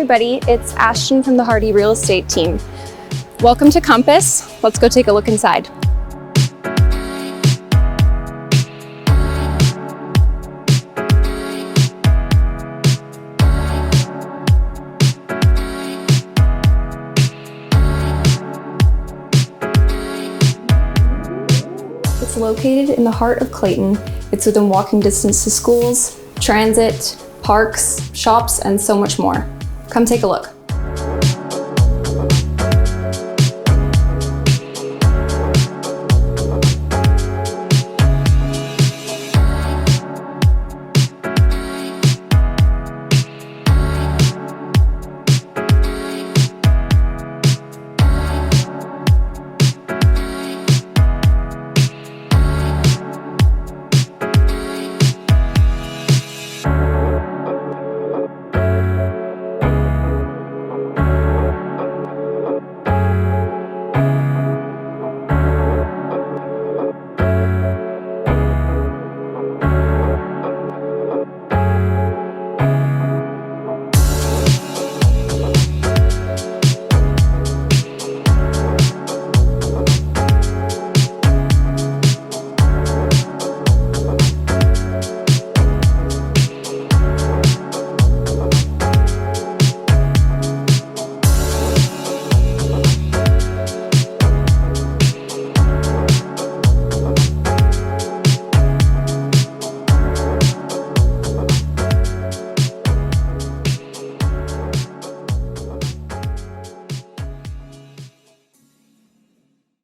everybody, it's Ashton from the Hardy Real Estate team. Welcome to Compass. Let's go take a look inside. It's located in the heart of Clayton. It's within walking distance to schools, transit, parks, shops, and so much more. Come take a look.